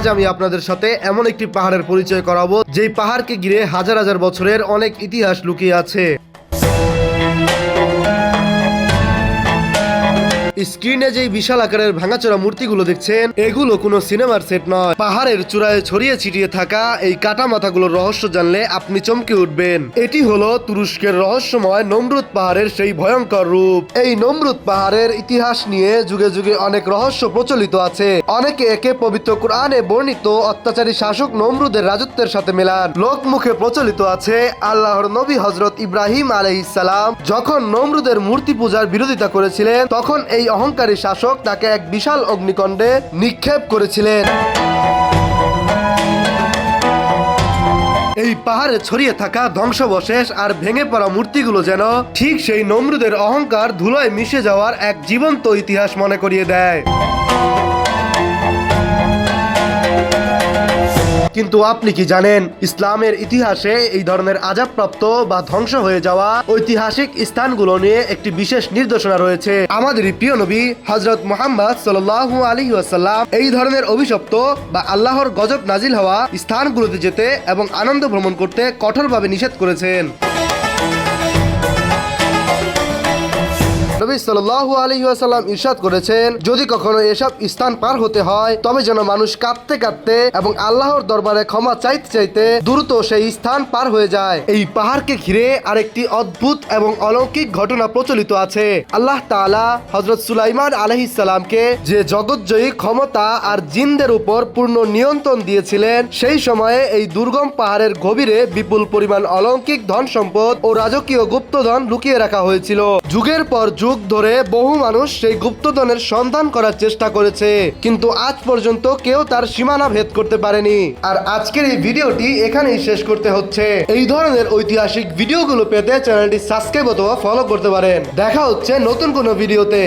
আজ আমি আপনাদের সাথে এমন একটি পাহাড়ের পরিচয় করাবো যেই পাহাড়কে ঘিরে হাজার হাজার বছরের অনেক ইতিহাস লুকিয়ে আছে। স্ক্রিনে যেই বিশাল আকারের ভাঙাচোরা মূর্তিগুলো দেখছেন, এগুলো কোনো সিনেমার সেট নয়। পাহাড়ের চূড়ায় ছড়িয়ে ছিটিয়ে থাকা এই কাটা মাথাগুলোর রহস্য জানলে আপনি চমকে উঠবেন। এটি হলো তুরস্কের রহস্যময় নমরুদ পাহাড়ের সেই ভয়ঙ্কর রূপ। এই নমরুদ পাহাড়ের ইতিহাস নিয়ে যুগে যুগে অনেক রহস্য প্রচলিত আছে। অনেকে একে পবিত্র কোরআনে বর্ণিত অত্যাচারী শাসক নমরুদের রাজত্বের সাথে মেলান। লোকমুখে প্রচলিত আছে আল্লাহর নবী হযরত ইব্রাহিম আলাইহিস সালাম যখন নমরুদের মূর্তি পূজার বিরোধিতা করেছিলেন, তখন এই অহংকারী শাসক তাকে এক বিশাল অগ্নিকুণ্ডে নিক্ষেপ করেছিলেন। এই পাহাড়ে ছড়িয়ে থাকা ধ্বংসাবশেষ আর ভেঙে পড়া মূর্তিগুলো যেন ঠিক সেই নমরুদের অহংকার ধুলোয় মিশে যাওয়ার এক জীবন্ত ইতিহাস মনে করিয়ে দেয়। কিন্তু আপনি কি জানেন, ইসলামের ইতিহাসে এই ধরনের আযাবপ্রাপ্ত বা ধ্বংস হয়ে যাওয়া ঐতিহাসিক স্থানগুলো নিয়ে একটি বিশেষ নির্দেশনা রয়েছে। আমাদের প্রিয় নবী হযরত মুহাম্মদ সাল্লাল্লাহু আলাইহি ওয়াসাল্লাম এই ধরনের অভিশপ্ত বা আল্লাহর গজব নাজিল হওয়া স্থানগুলোতে যেতে এবং আনন্দ ভ্রমণ করতে কঠোরভাবে নিষেধ করেছেন। নবী সাল্লাল্লাহু আলাইহি ওয়াসাল্লাম ইরশাদ করেছেন, যদি কখনো এসব স্থান পার হতে হয় তবে যেন মানুষ কাঁদতে কাঁদতে এবং আল্লাহর দরবারে ক্ষমা চাইতে চাইতে দ্রুত সেই স্থান পার হয়ে যায়। এই পাহাড়কে ঘিরে আরেকটি অদ্ভুত এবং অলৌকিক ঘটনা প্রচলিত আছে। আল্লাহ তাআলা হযরত সুলাইমান আলাইহিস সালামকে যে জগৎজয়ী ক্ষমতা আর জিনদের উপর পূর্ণ নিয়ন্ত্রণ দিয়েছিলেন, সেই সময়ে এই দুর্গম পাহাড়ের গভীরে বিপুল পরিমাণ অলৌকিক ধন সম্পদ ও রাজকীয় গুপ্তধন লুকিয়ে রাখা হয়েছিল। যুগের পর যুগ ধরে বহু মানুষ সেই গুপ্তধনের সন্ধান করার চেষ্টা করেছে, কিন্তু আজ পর্যন্ত কেউ তার সীমানা ভেদ করতে পারেনি। আর আজকের এই ভিডিওটি এখানেই শেষ করতে হচ্ছে। এই ধরনের ঐতিহাসিক ভিডিওগুলো পেতে চ্যানেলটি সাবস্ক্রাইব অথবা ফলো করতে পারেন। দেখা হচ্ছে নতুন কোনো ভিডিওতে।